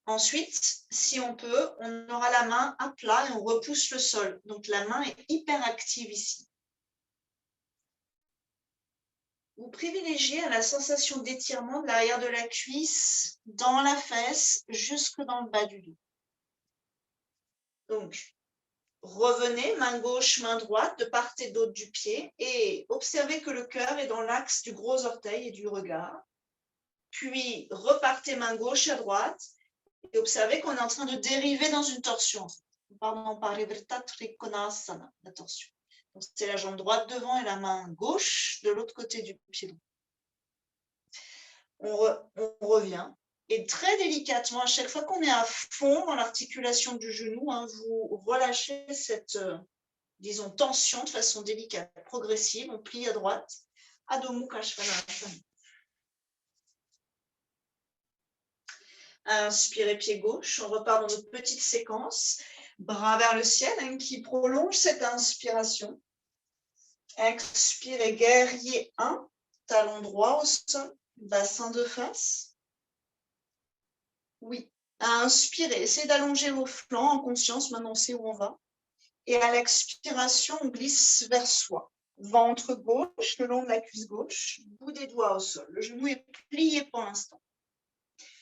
Ensuite, si on peut, on aura la main à plat et on repousse le sol. Donc la main est hyper active ici. Vous privilégiez la sensation d'étirement de l'arrière de la cuisse dans la fesse jusque dans le bas du dos. Donc, revenez, main gauche, main droite, de part et d'autre du pied et observez que le cœur est dans l'axe du gros orteil et du regard. Puis, repartez main gauche à droite et observez qu'on est en train de dériver dans une torsion. Pardon, Parivrtta Trikonasana, la torsion. Donc, c'est la jambe droite devant et la main gauche de l'autre côté du pied. On revient. Et très délicatement, à chaque fois qu'on est à fond dans l'articulation du genou, vous relâchez cette, disons, tension de façon délicate, progressive. On plie à droite. Adho Mukha Svanasana. Inspirez pied gauche. On repart dans notre petite séquence. Bras vers le ciel, qui prolonge cette inspiration. Expirez, guerrier 1. Talon droit au sol. Bassin de face. Oui. Inspirez. Essayez d'allonger vos flancs en conscience. Maintenant, on sait où on va. Et à l'expiration, on glisse vers soi. Ventre gauche, le long de la cuisse gauche, bout des doigts au sol. Le genou est plié pour l'instant.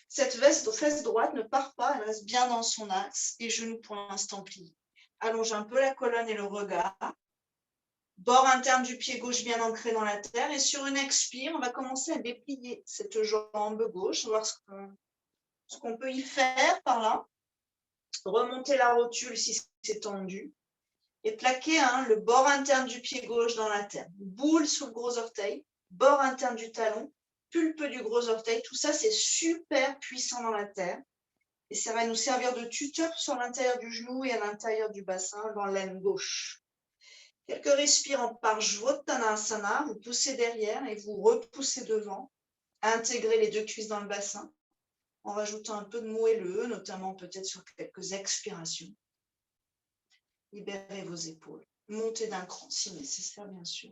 Cette fesse droite ne part pas, elle reste bien dans son axe et genou pour l'instant plié. Allonge un peu la colonne et le regard. Bord interne du pied gauche bien ancré dans la terre. Et sur une expire, on va commencer à déplier cette jambe gauche. On va voir ce qu'on peut y faire par là. Remonter la rotule si c'est tendu. Et plaquer le bord interne du pied gauche dans la terre. Boule sous le gros orteil, bord interne du talon, pulpe du gros orteil. Tout ça, c'est super puissant dans la terre. Et ça va nous servir de tuteur sur l'intérieur du genou et à l'intérieur du bassin, dans l'aine gauche. Quelques respires par Jvottanasana. Vous poussez derrière et vous repoussez devant. Intégrez les deux cuisses dans le bassin en rajoutant un peu de moelleux, notamment peut-être sur quelques expirations. Libérez vos épaules. Montez d'un cran si nécessaire, bien sûr.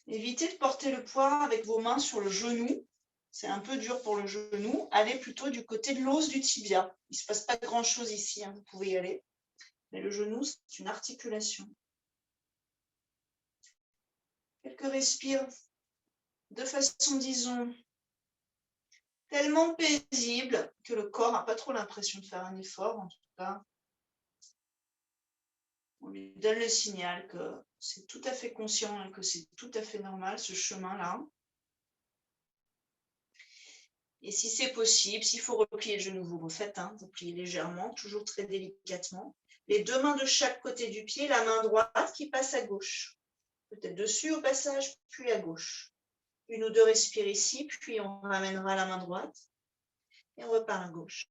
Évitez de porter le poids avec vos mains sur le genou. C'est un peu dur pour le genou. Allez plutôt du côté de l'os du tibia. Il ne se passe pas grand-chose ici, vous pouvez y aller. Mais le genou, c'est une articulation. Quelques respires de façon, disons, tellement paisible que le corps n'a pas trop l'impression de faire un effort, en tout cas. On lui donne le signal que c'est tout à fait conscient et que c'est tout à fait normal, ce chemin-là. Et si c'est possible, s'il faut replier le genou, vous refaites, vous pliez légèrement, toujours très délicatement. Les deux mains de chaque côté du pied, la main droite qui passe à gauche. Peut-être dessus au passage, puis à gauche. Une ou deux respires ici, puis on ramènera la main droite. Et on repart à gauche.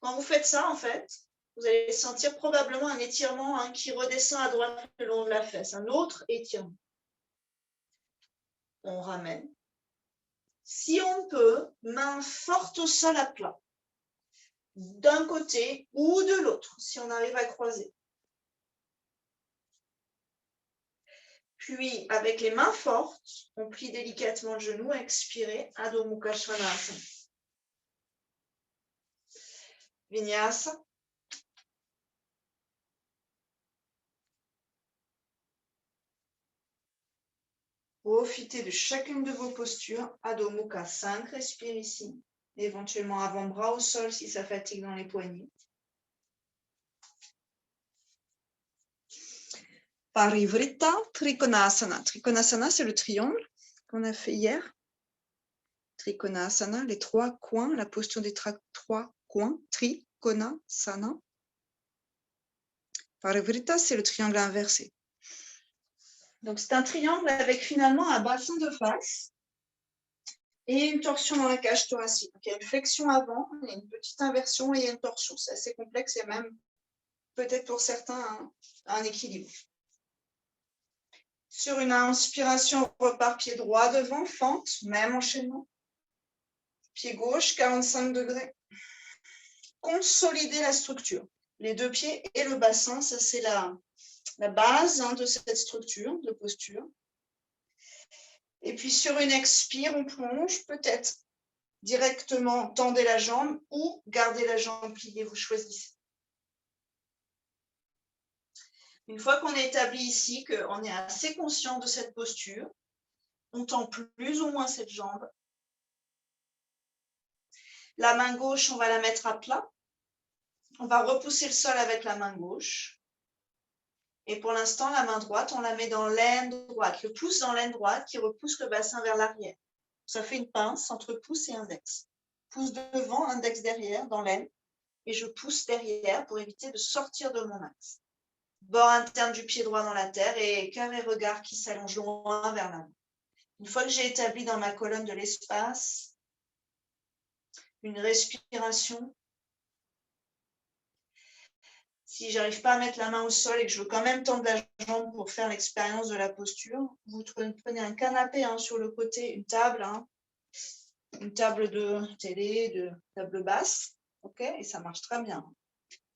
Quand vous faites ça, en fait, vous allez sentir probablement un étirement qui redescend à droite le long de la fesse. Un autre étirement. On ramène. Si on peut, main forte au sol à plat. D'un côté ou de l'autre, si on arrive à croiser. Puis, avec les mains fortes, on plie délicatement le genou, expirez, Adho Mukha Svanasana. Vinyasa. Profitez de chacune de vos postures. Adho Mukha 5, respire ici. Éventuellement avant-bras au sol si ça fatigue dans les poignets. Parivritta Trikonasana. Trikonasana, c'est le triangle qu'on a fait hier. Trikonasana, les trois coins, la posture des trois coin, tri, kona, sana. Parivrita, c'est le triangle inversé. Donc, c'est un triangle avec finalement un bassin de face et une torsion dans la cage thoracique. Donc, il y a une flexion avant, il y a une petite inversion et il y a une torsion. C'est assez complexe et même peut-être pour certains un équilibre. Sur une inspiration, on repart pied droit devant, fente, même enchaînement. Pied gauche, 45 degrés. Consolider la structure. Les deux pieds et le bassin, ça c'est la base de cette structure de posture. Et puis sur une expire, on plonge, peut-être directement tendez la jambe ou gardez la jambe pliée, vous choisissez. Une fois qu'on est établi ici, qu'on est assez conscient de cette posture, on tend plus ou moins cette jambe. La main gauche, on va la mettre à plat. On va repousser le sol avec la main gauche. Et pour l'instant, la main droite, on la met dans l'aine droite, le pouce dans l'aine droite qui repousse le bassin vers l'arrière. Ça fait une pince entre pouce et index. Pouce devant, index derrière, dans l'aine. Et je pousse derrière pour éviter de sortir de mon axe. Bord interne du pied droit dans la terre et carré regard qui s'allonge loin vers l'avant. Une fois que j'ai établi dans ma colonne de l'espace, une respiration. Si je n'arrive pas à mettre la main au sol et que je veux quand même tendre la jambe pour faire l'expérience de la posture, vous prenez un canapé sur le côté, une table de télé, de table basse, ok, et ça marche très bien.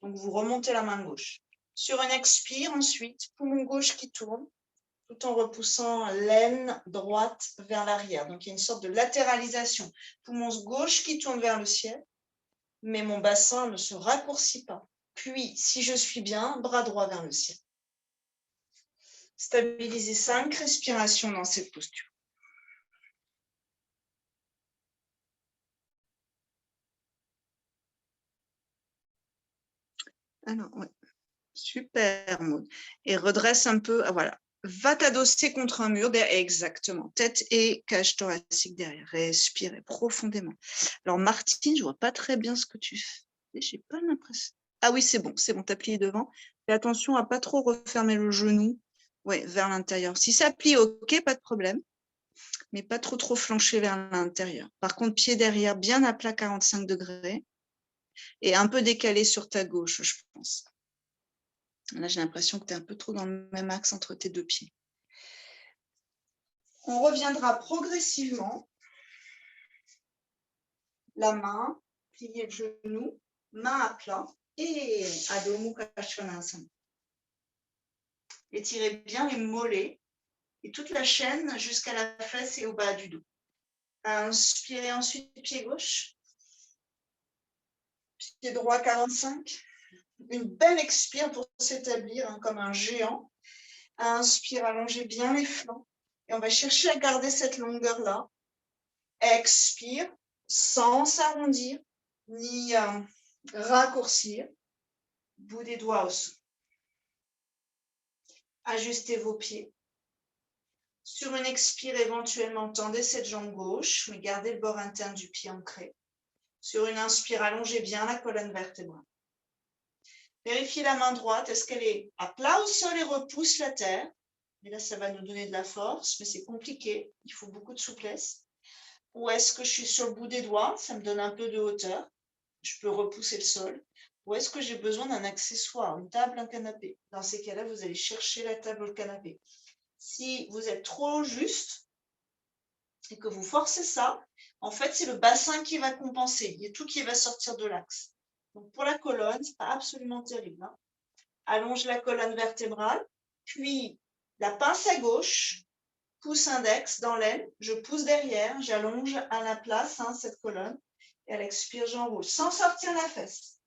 Donc vous remontez la main gauche. Sur une expire, ensuite, poumon gauche qui tourne, tout en repoussant l'aine droite vers l'arrière. Donc il y a une sorte de latéralisation. Poumon gauche qui tourne vers le ciel, mais mon bassin ne se raccourcit pas. Puis, si je suis bien, bras droit vers le ciel. Stabilisez 5 respirations dans cette posture. Alors, ouais. Super, Maud. Et redresse un peu, voilà. Va t'adosser contre un mur, exactement. Tête et cage thoracique derrière. Respirez profondément. Alors, Martine, je vois pas très bien ce que tu fais. J'ai pas l'impression. Ah oui, c'est bon, t'as plié devant. Fais attention à pas trop refermer le genou. Ouais, vers l'intérieur. Si ça plie, ok, pas de problème. Mais pas trop flancher vers l'intérieur. Par contre, pied derrière, bien à plat 45 degrés. Et un peu décalé sur ta gauche, je pense. Là, j'ai l'impression que tu es un peu trop dans le même axe entre tes deux pieds. On reviendra progressivement. La main, plier le genou, main à plat et Adho Mukha Svanasana. Étirez bien les mollets et toute la chaîne jusqu'à la fesse et au bas du dos. Inspirez ensuite pied gauche. Pied droit 45. Une belle expire pour s'établir comme un géant. Inspire, allongez bien les flancs. Et on va chercher à garder cette longueur-là. Expire, sans s'arrondir, ni raccourcir. Bout des doigts au sol. Ajustez vos pieds. Sur une expire, éventuellement, tendez cette jambe gauche, mais gardez le bord interne du pied ancré. Sur une inspire, allongez bien la colonne vertébrale. Vérifiez la main droite, est-ce qu'elle est à plat au sol et repousse la terre? Et là, ça va nous donner de la force, mais c'est compliqué, il faut beaucoup de souplesse. Ou est-ce que je suis sur le bout des doigts, ça me donne un peu de hauteur, je peux repousser le sol. Ou est-ce que j'ai besoin d'un accessoire, une table, un canapé? Dans ces cas-là, vous allez chercher la table ou le canapé. Si vous êtes trop juste et que vous forcez ça, en fait, c'est le bassin qui va compenser. Il y a tout qui va sortir de l'axe. Donc, pour la colonne, ce n'est pas absolument terrible. Allonge la colonne vertébrale, puis la pince à gauche, pouce index dans l'aine, je pousse derrière, j'allonge à la place cette colonne, et à l'expire, j'enroule, sans sortir la fesse.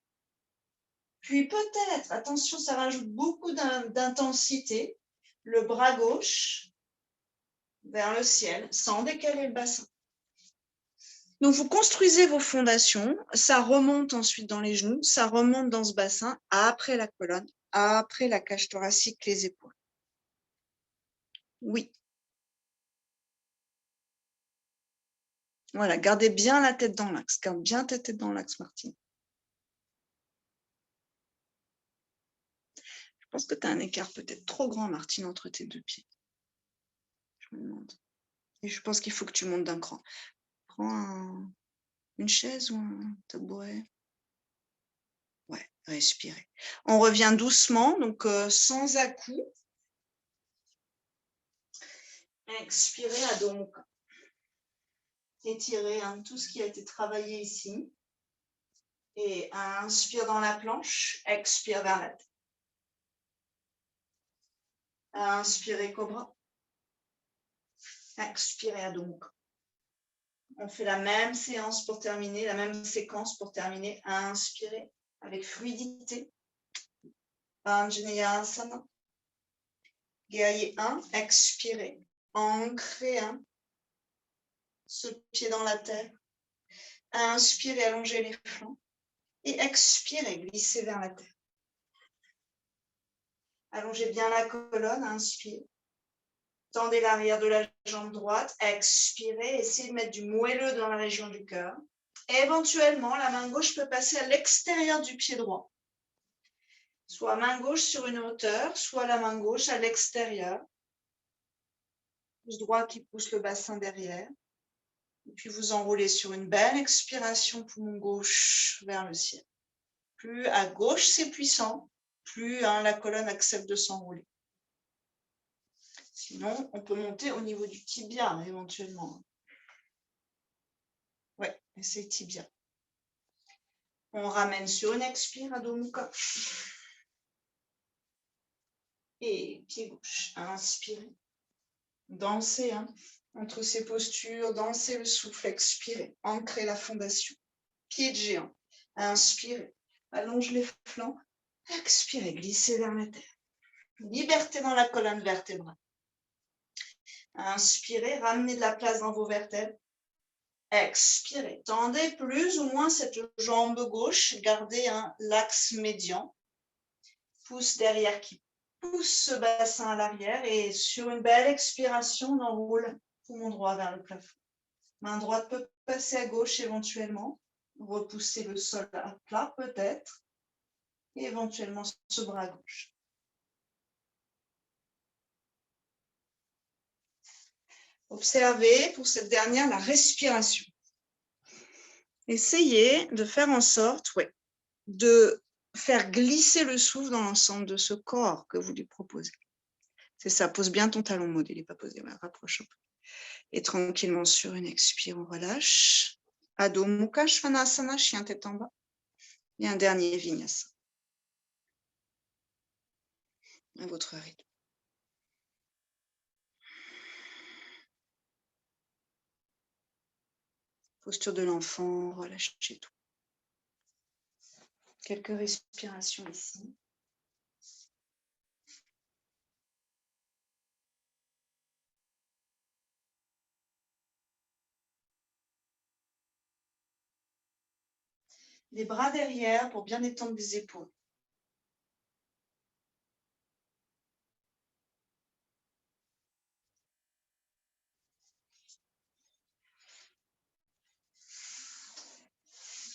Puis peut-être, attention, ça rajoute beaucoup d'intensité, le bras gauche vers le ciel, sans décaler le bassin. Donc, vous construisez vos fondations, ça remonte ensuite dans les genoux, ça remonte dans ce bassin, après la colonne, après la cage thoracique, les épaules. Oui. Voilà, gardez bien la tête dans l'axe. Garde bien ta tête dans l'axe, Martine. pense que tu as un écart peut-être trop grand, Martine, entre tes deux pieds. Je me demande. Et je pense qu'il faut que tu montes d'un cran. Prends une chaise ou un tabouret. Ouais, respirez. On revient doucement, donc sans à-coups. Expirez à dos. Étirez tout ce qui a été travaillé ici. Et inspire dans la planche, expire vers la tête. Inspirez cobra. Expirez à dos. On fait la même séance pour terminer, la même séquence pour terminer. Inspirez avec fluidité. Anjaneyasana. Guerrier 1, expirez. Ancrez ce pied dans la terre. Inspirez, allongez les flancs. Et expirez, glissez vers la terre. Allongez bien la colonne, inspirez. Tendez l'arrière de la jambe droite, expirez, essayez de mettre du moelleux dans la région du cœur. Et éventuellement, la main gauche peut passer à l'extérieur du pied droit. Soit main gauche sur une hauteur, soit la main gauche à l'extérieur. Pouce droit qui pousse le bassin derrière. Et puis vous enroulez sur une belle expiration, poumon gauche vers le ciel. Plus à gauche c'est puissant, plus la colonne accepte de s'enrouler. Sinon, on peut monter au niveau du tibia éventuellement. Ouais, c'est tibia. On ramène sur une expire, Adho Mukha. Et pied gauche, inspirez. Dansez entre ces postures, dansez le souffle, expirez. Ancrez la fondation. Pied de géant, inspirez. Allonge les flancs, expirez, glissez vers la terre. Liberté dans la colonne vertébrale. Inspirez, ramenez de la place dans vos vertèbres. Expirez, tendez plus ou moins cette jambe gauche, gardez l'axe médian. Pouce derrière qui pousse ce bassin à l'arrière et sur une belle expiration, on enroule poumon droit vers le plafond. Main droite peut passer à gauche éventuellement. Repoussez le sol à plat peut-être. Et éventuellement ce bras gauche. Observez pour cette dernière la respiration. Essayez de faire en sorte de faire glisser le souffle dans l'ensemble de ce corps que vous lui proposez. C'est ça, pose bien ton talon mode, il n'est pas posé, rapproche un peu. Et tranquillement sur une expire, on relâche. Adho Mukha Svanasana, chien tête en bas. Et un dernier Vinyasa. À votre rythme. Posture de l'enfant, relâchez tout. Quelques respirations ici. Les bras derrière pour bien étendre les épaules.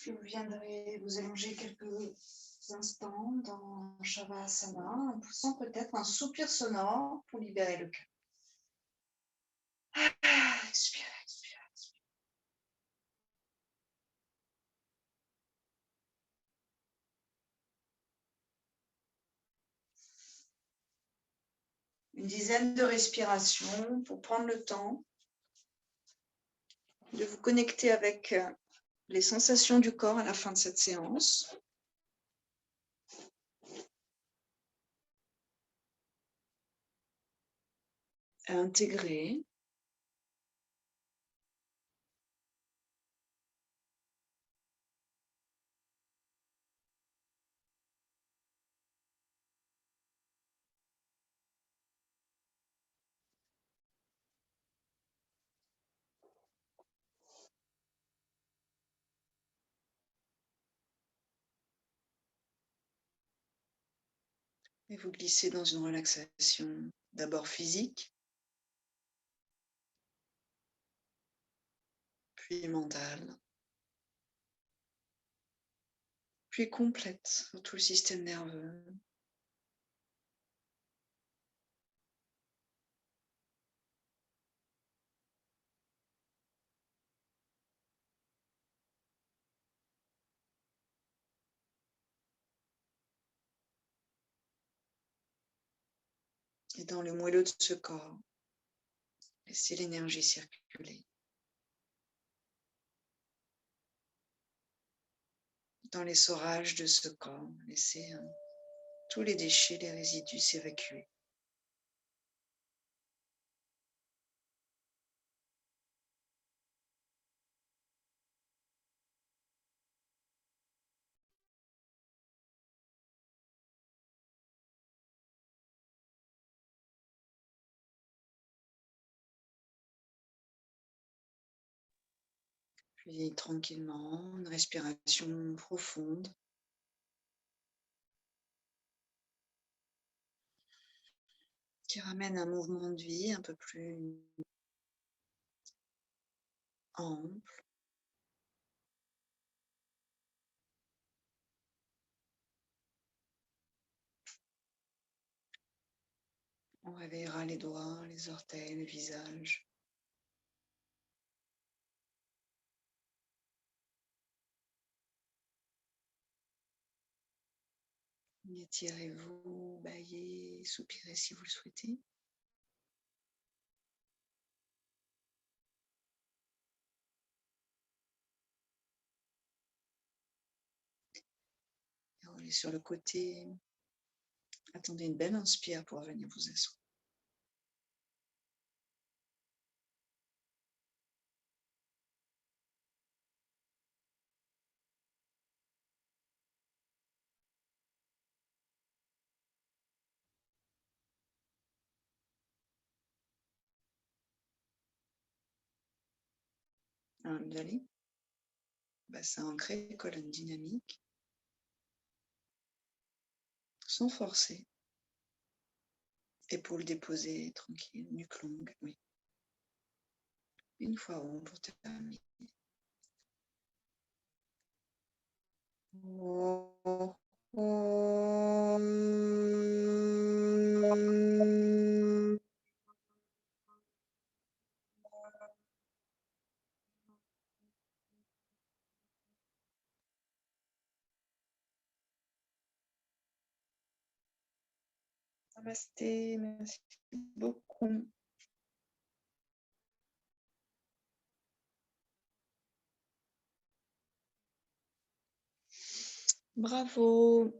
Puis vous viendrez vous allonger quelques instants dans Shavasana en poussant peut-être un soupir sonore pour libérer le cœur. Expire, expire, expire. Une dizaine de respirations pour prendre le temps de vous connecter avec les sensations du corps à la fin de cette séance. À intégrer. Et vous glissez dans une relaxation d'abord physique, puis mentale, puis complète pour tout le système nerveux. Et dans le moelleux de ce corps, laissez l'énergie circuler. Dans l'essorage de ce corps, laissez tous les déchets, les résidus s'évacuer. Puis tranquillement, une respiration profonde. Qui ramène un mouvement de vie un peu plus ample. On réveillera les doigts, les orteils, le visage. Étirez-vous, baillez, soupirez si vous le souhaitez. Et roulez sur le côté. Attendez une belle inspire pour venir vous asseoir. Alors, vous allez, bassin ancré, colonne dynamique, sans forcer. Épaules déposées, tranquille, nuque longue, oui. Une fois rond pour terminer. Namasté, merci beaucoup. Bravo.